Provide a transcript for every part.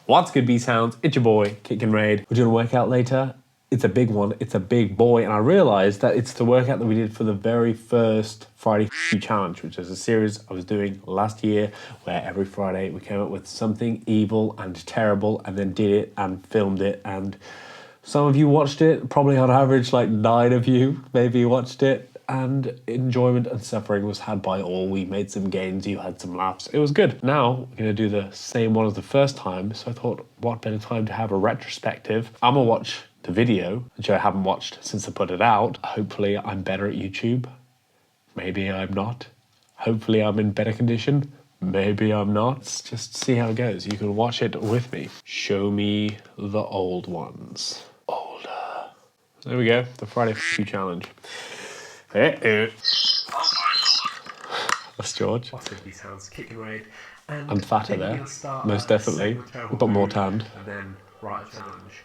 What's good, B-Sounds? It's your boy, Kick and Raid. We're doing a workout later. It's a big one. It's a big boy. And I realised that it's the workout that we did for the very first Friday FCUK You challenge, which is a series I was doing last year where every Friday we came up with something evil and terrible and then did it and filmed it. And some of you watched it, probably on average like 9 of you maybe watched it. And enjoyment and suffering was had by all. We made some gains, you had some laughs. It was good. Now we're gonna do the same one as the first time. So I thought, what better time to have a retrospective? I'm gonna watch the video, which I haven't watched since I put it out. Hopefully I'm better at YouTube. Maybe I'm not. Hopefully I'm in better condition. Maybe I'm not. Let's just see how it goes. You can watch it with me. Show me the old ones. Older. There we go, the Friday FCUK You challenge. That's George. What's good, B-Sounds? Kick and Raid. And I'm fatter there, most definitely, but more tanned. And then right challenge.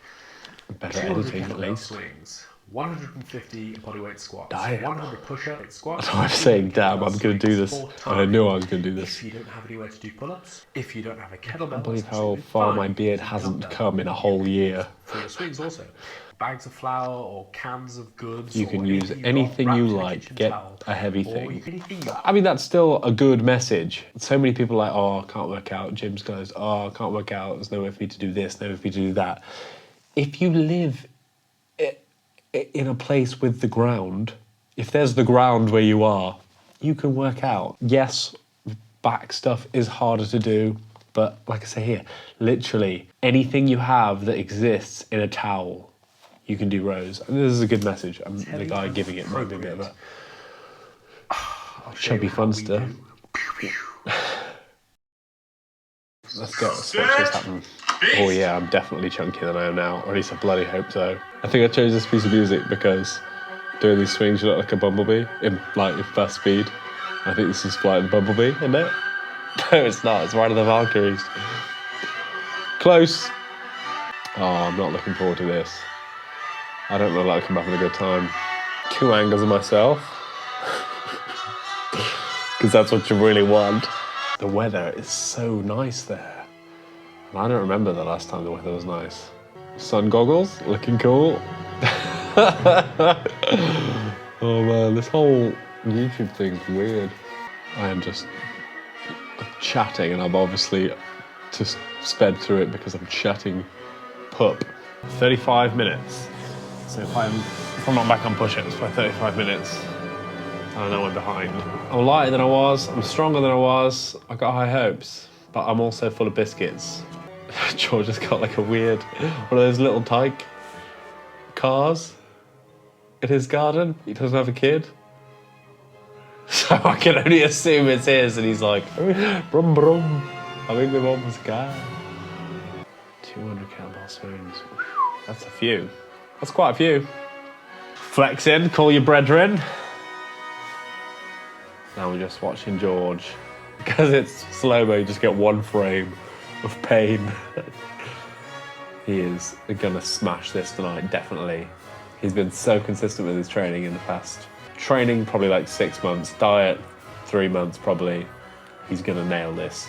Better editing at least. Swings, 150 bodyweight squats, Damn. 100 push-up squats. I'm saying, damn, I'm going to do this. I knew I was going to do this. If you don't have anywhere to do pull-ups, if you don't have a kettlebell, I can't believe how far my beard hasn't come in a whole year. For your swings also. Bags of flour or cans of goods. You can use anything you like. Get a heavy thing. I mean, that's still a good message. So many people are like, oh, I can't work out. Jim's closed. Oh, I can't work out. There's nowhere for me to do this, nowhere for me to do that. If you live in a place with the ground, if there's the ground where you are, you can work out. Yes, back stuff is harder to do, but like I say here, literally anything you have that exists in a towel, you can do rows. And this is a good message. The guy giving it might be a bit of a chubby funster. Let's go. Let's watch this happen. Oh yeah, I'm definitely chunkier than I am now, or at least I bloody hope so. I think I chose this piece of music because doing these swings you look like a bumblebee in fast speed. I think this is Flight of the Bumblebee, isn't it? No, it's not. It's Ride of the Valkyries. Close. Oh, I'm not looking forward to this. I don't look like I'm having a good time. 2 angles of myself. Because that's what you really want. The weather is so nice there. And I don't remember the last time the weather was nice. Sun goggles, looking cool. Oh man, this whole YouTube thing's weird. I am just chatting and I've obviously just sped through it because I'm chatting pup. 35 minutes. So if I'm not back on push-ups by 35 minutes, I know I'm behind. I'm lighter than I was, I'm stronger than I was, I've got high hopes, but I'm also full of biscuits. George has got like a weird, one of those little tyke cars in his garden. He doesn't have a kid. So I can only assume it's his, and he's like, brum brum, I'm in my mum's car. 200 kettlebell swings, that's a few. That's quite a few. Flexing, call your brethren. Now we're just watching George. Because it's slow-mo, you just get one frame of pain. He is gonna smash this tonight, definitely. He's been so consistent with his training in the past. Training probably like 6 months, diet 3 months probably. He's gonna nail this.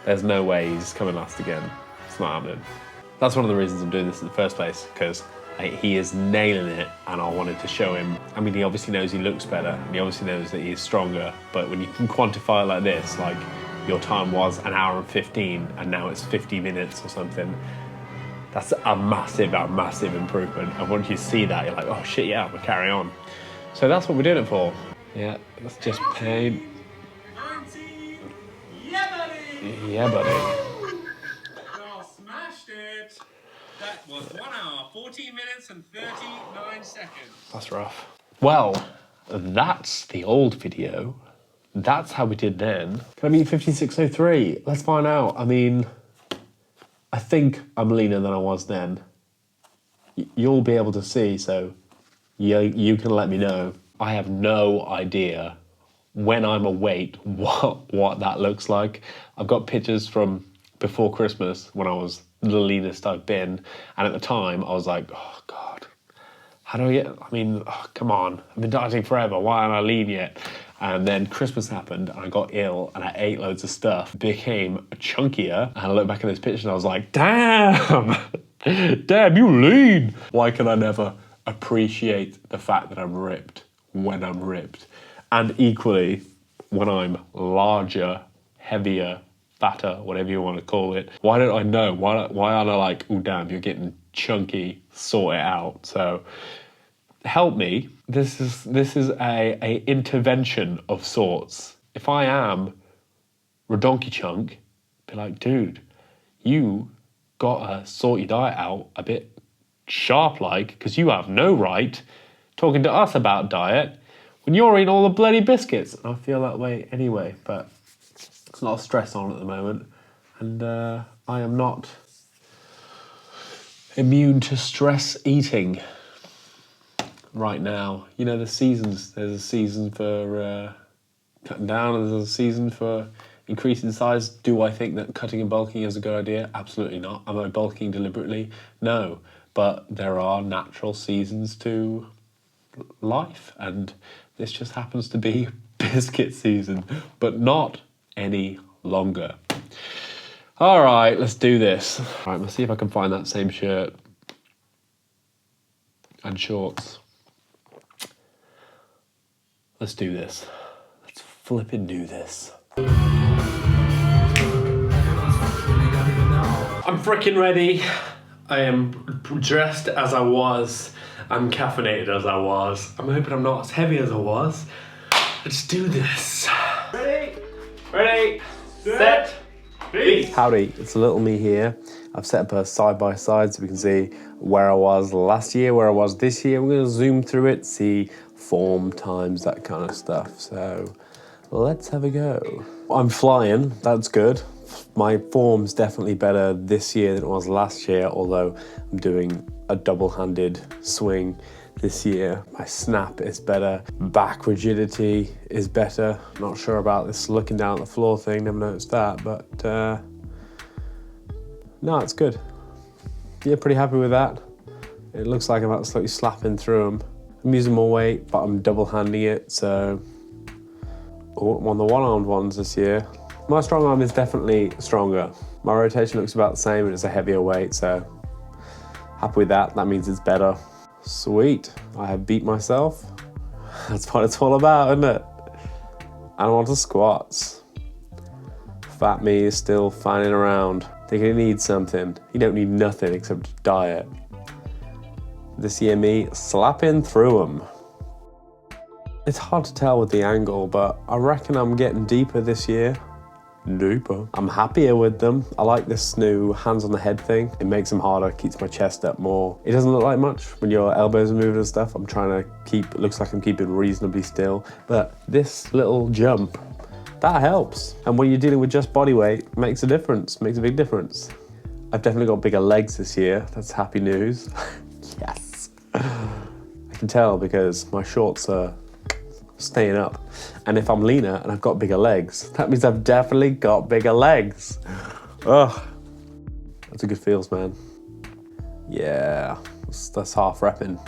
There's no way he's coming last again. It's not happening. That's one of the reasons I'm doing this in the first place, because he is nailing it and I wanted to show him. I mean, he obviously knows he looks better and he obviously knows that he's stronger, but when you can quantify it like this, like your time was 1 hour and 15 and now it's 50 minutes or something, that's a massive improvement. And once you see that, you're like, oh shit, yeah, we'll carry on. So that's what we're doing it for. Yeah, that's just pain. 90. Yeah, buddy. Yeah, buddy. That was 1 hour, 14 minutes and 39 seconds. That's rough. Well, that's the old video. That's how we did then. Can I beat 5603? Let's find out. I mean, I think I'm leaner than I was then. You'll be able to see, so you can let me know. I have no idea when I'm awake what that looks like. I've got pictures from before Christmas when I was the leanest I've been, and at the time I was like, oh god, how do I get, I mean, oh, come on, I've been dieting forever, why aren't I lean yet? And then Christmas happened and I got ill and I ate loads of stuff, became chunkier. And I look back at this picture and I was like, damn, damn, you lean. Why can I never appreciate the fact that I'm ripped when I'm ripped? And equally, when I'm larger, heavier, fatter, whatever you want to call it, why don't I know? Why aren't I like, oh damn, you're getting chunky, sort it out? So help me. This is a intervention of sorts. If I am redonky chunk, be like, dude, you gotta sort your diet out a bit sharp like, because you have no right talking to us about diet when you're eating all the bloody biscuits. And I feel that way anyway, but a lot of stress on at the moment, and I am not immune to stress eating right now. You know, the seasons. There's a season for cutting down, and there's a season for increasing size. Do I think that cutting and bulking is a good idea? Absolutely not. Am I bulking deliberately? No. But there are natural seasons to life, and this just happens to be biscuit season, but not any longer. All right, let's do this. All right, let's see if I can find that same shirt and shorts. Let's do this. Let's flipping do this. I'm freaking ready. I am dressed as I was. I'm caffeinated as I was. I'm hoping I'm not as heavy as I was. Let's do this. Ready, set, beat. Howdy, it's little me here. I've set up a side-by-side so we can see where I was last year, where I was this year. We're gonna zoom through it, see form times, that kind of stuff. So let's have a go. I'm flying, that's good. My form's definitely better this year than it was last year, although I'm doing a double-handed swing this year. My snap is better, back rigidity is better. Not sure about this looking down at the floor thing, never noticed that, but no, it's good. Yeah, pretty happy with that. It looks like I'm absolutely slapping through them. I'm using more weight, but I'm double-handing it, so I'm on the one-armed ones this year. My strong arm is definitely stronger. My rotation looks about the same and it's a heavier weight, so happy with that. That means it's better. Sweet, I have beat myself. That's what it's all about, isn't it? And I'm on to squats. Fat me is still fanning around, thinking he needs something. He don't need nothing except diet. This year me, slapping through them. It's hard to tell with the angle, but I reckon I'm getting deeper this year. Deeper. I'm happier with them. I like this new hands on the head thing. It makes them harder, keeps my chest up more. It doesn't look like much when your elbows are moving and stuff. I'm trying to keep, it looks like I'm keeping reasonably still, but this little jump, that helps. And when you're dealing with just body weight, it makes a difference, makes a big difference. I've definitely got bigger legs this year. That's happy news. Yes. I can tell because my shorts are staying up. And if I'm leaner and I've got bigger legs, that means I've definitely got bigger legs. Ugh. That's a good feels, man. Yeah, that's half repping.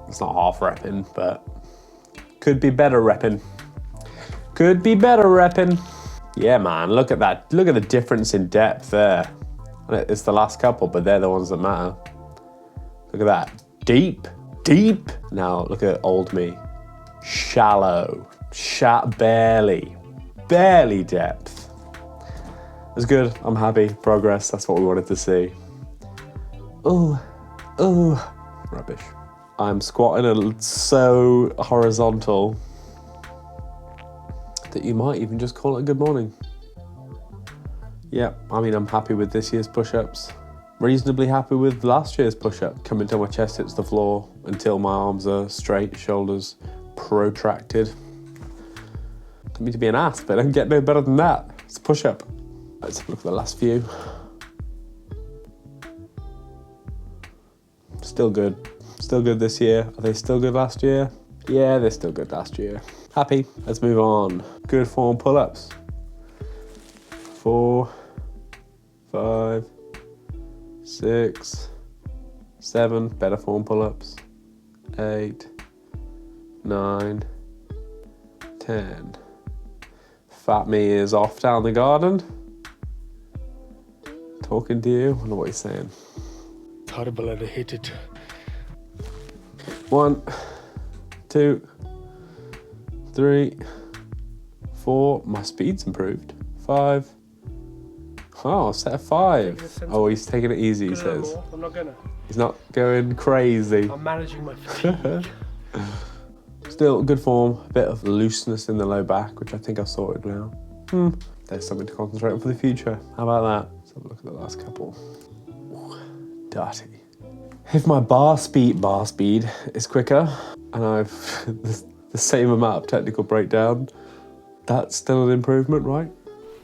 It's not half repping, but could be better repping. Could be better repping. Yeah, man, look at that. Look at the difference in depth there. It's the last couple, but they're the ones that matter. Look at that. Deep, deep. Now look at old me. Shallow, barely depth. It's good, I'm happy, progress, that's what we wanted to see. Ooh, rubbish. I'm squatting so horizontal that you might even just call it a good morning. Yeah, I mean, I'm happy with this year's push-ups. Reasonably happy with last year's push-up. Coming till my chest hits the floor until my arms are straight, shoulders protracted. Don't mean to be an ass, but I don't get no better than that. It's a push-up. Let's have a look at the last few. Still good. Still good this year. Are they still good last year? Yeah, they're still good last year. Happy. Let's move on. Good form pull-ups. 4, 5, 6, 7. Better form pull-ups. 8, 9, 10. Fat me is off down the garden. Talking to you. I wonder what he's saying. Terrible, and I hate it. 1, 2, 3, 4. My speed's improved. 5. Oh, set of 5. Oh, he's taking it easy, he says. I'm not gonna. He's not going crazy. I'm managing my fatigue. Still good form, a bit of looseness in the low back, which I think I've sorted now. There's something to concentrate on for the future. How about that? Let's have a look at the last couple. Ooh, dirty. If my bar speed is quicker and I've the same amount of technical breakdown, that's still an improvement, right?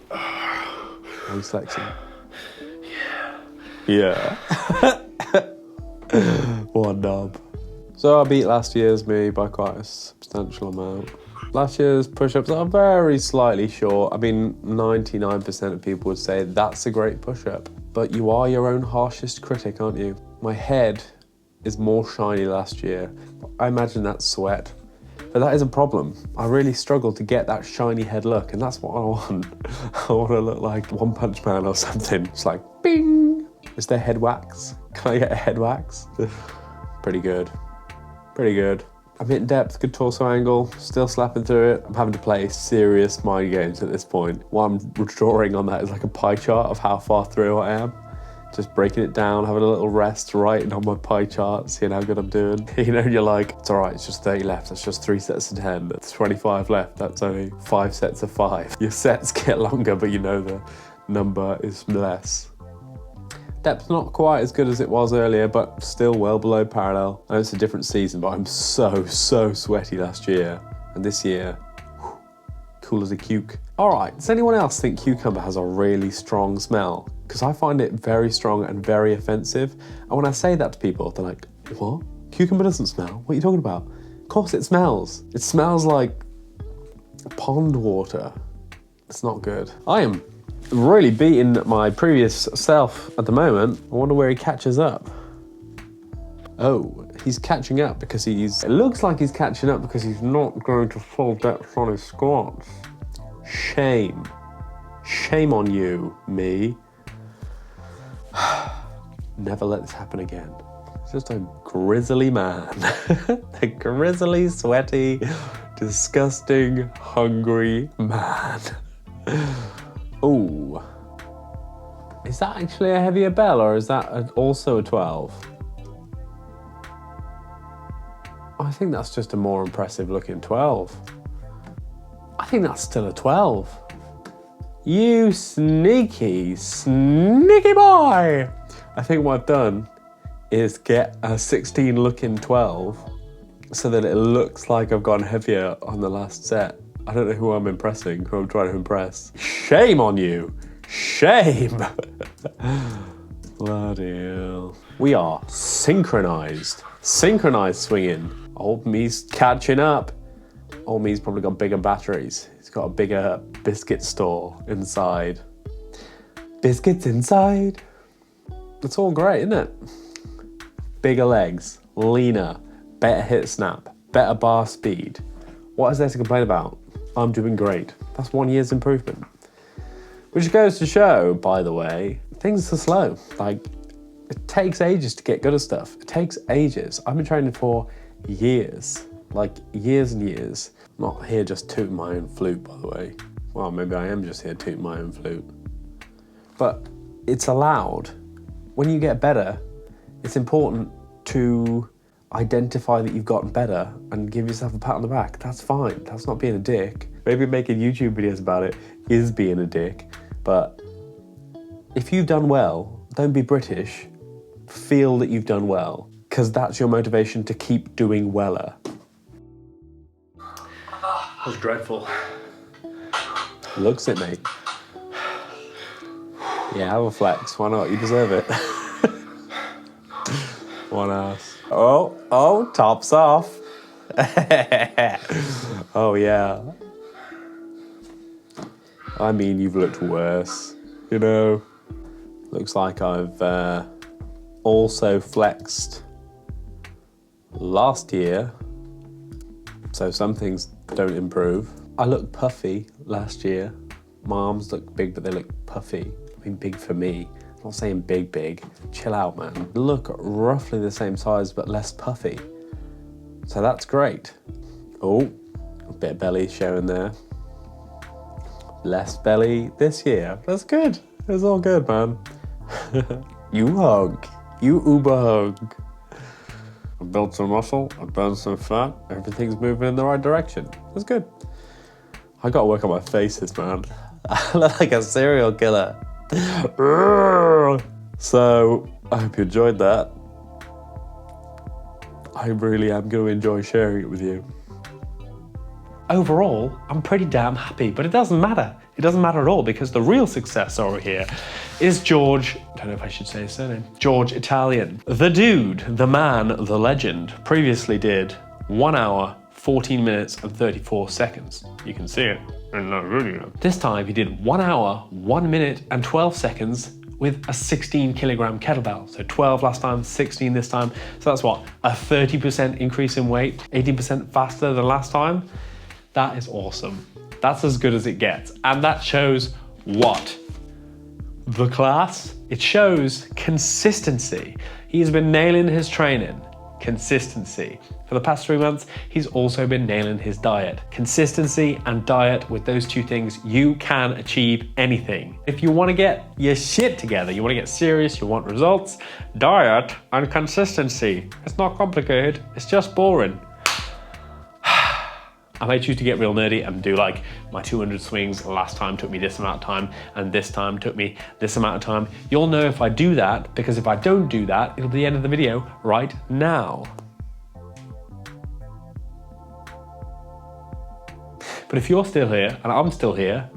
Are you flexing? Yeah. One knob. So I beat last year's me by quite a substantial amount. Last year's push-ups are very slightly short. I mean, 99% of people would say that's a great push-up. But you are your own harshest critic, aren't you? My head is more shiny last year. I imagine that's sweat. But that is a problem. I really struggle to get that shiny head look, and that's what I want. I want to look like One Punch Man or something. It's like, bing! Is there head wax? Can I get a head wax? Pretty good. Pretty good. I'm hitting depth, good torso angle, still slapping through it. I'm having to play serious mind games at this point. What I'm drawing on that is like a pie chart of how far through I am. Just breaking it down, having a little rest, writing on my pie chart, seeing how good I'm doing. You know, you're like, it's all right, it's just 30 left, that's just 3 sets of 10. That's 25 left, that's only 5 sets of 5. Your sets get longer, but you know the number is less. Depth's not quite as good as it was earlier, but still well below parallel. I know it's a different season, but I'm so sweaty last year. And this year, whew, cool as a cuke. All right, does anyone else think cucumber has a really strong smell? Because I find it very strong and very offensive. And when I say that to people, they're like, what? Cucumber doesn't smell? What are you talking about? Of course it smells. It smells like pond water. It's not good. I am really beating my previous self at the moment. I wonder where he catches up. Oh, he's catching up because it looks like he's catching up because he's not going to full depth on his squats. Shame. Shame on you, me. Never let this happen again. It's just a grizzly man. A grizzly, sweaty, disgusting, hungry man. Ooh. Is that actually a heavier bell or is that also a 12? I think that's just a more impressive looking 12. I think that's still a 12. You sneaky boy! I think what I've done is get a 16 looking 12 so that it looks like I've gone heavier on the last set. I don't know who I'm impressing, who I'm trying to impress. Shame on you! Shame! Bloody hell. We are synchronized. Synchronized swinging. Old me's catching up. Old me's probably got bigger batteries. He's got a bigger biscuit store inside. Biscuits inside. It's all great, isn't it? Bigger legs, leaner, better hit snap, better bar speed. What is there to complain about? I'm doing great. That's 1 year's improvement. Which goes to show, by the way, things are slow. Like, it takes ages to get good at stuff. It takes ages. I've been training for years. Like, years and years. I'm not here just tooting my own flute, by the way. Well, maybe I am just here tooting my own flute. But it's allowed. When you get better, it's important to identify that you've gotten better and give yourself a pat on the back. That's fine. That's not being a dick. Maybe making YouTube videos about it is being a dick. But if you've done well, don't be British. Feel that you've done well, because that's your motivation to keep doing weller. That was dreadful. Looks it, mate. Yeah, have a flex. Why not? You deserve it. One ass. Oh, tops off. Oh, yeah. I mean, you've looked worse, you know. Looks like I've also flexed last year, so some things don't improve. I looked puffy last year. My arms look big, but they look puffy. I mean, big for me. I'm not saying big, big. Chill out, man. They look roughly the same size, but less puffy. So that's great. Oh, a bit of belly showing there. Less belly this year. That's good. It's all good, man. You hug. You uber hug. I built some muscle, I burned some fat, everything's moving in the right direction. That's good. I gotta work on my faces, man. I look like a serial killer. So, I hope you enjoyed that. I really am gonna enjoy sharing it with you. Overall, I'm pretty damn happy, but it doesn't matter. It doesn't matter at all because the real success over here is George, I don't know if I should say his surname, George Italian. The dude, the man, the legend, previously did 1 hour, 14 minutes and 34 seconds. You can see it in that video. This time he did 1 hour, 1 minute and 12 seconds with a 16 kilogram kettlebell. So 12 last time, 16 this time. So that's what, a 30% increase in weight, 18% faster than last time. That is awesome. That's as good as it gets. And that shows what? The class? It shows consistency. He's been nailing his training. Consistency. For the past 3 months, he's also been nailing his diet. Consistency and diet, with those two things, you can achieve anything. If you want to get your shit together, you want to get serious, you want results, diet and consistency. It's not complicated, it's just boring. I may choose to get real nerdy and do like my 200 swings last time took me this amount of time and this time took me this amount of time. You'll know if I do that, because if I don't do that, it'll be the end of the video right now. But if you're still here and I'm still here,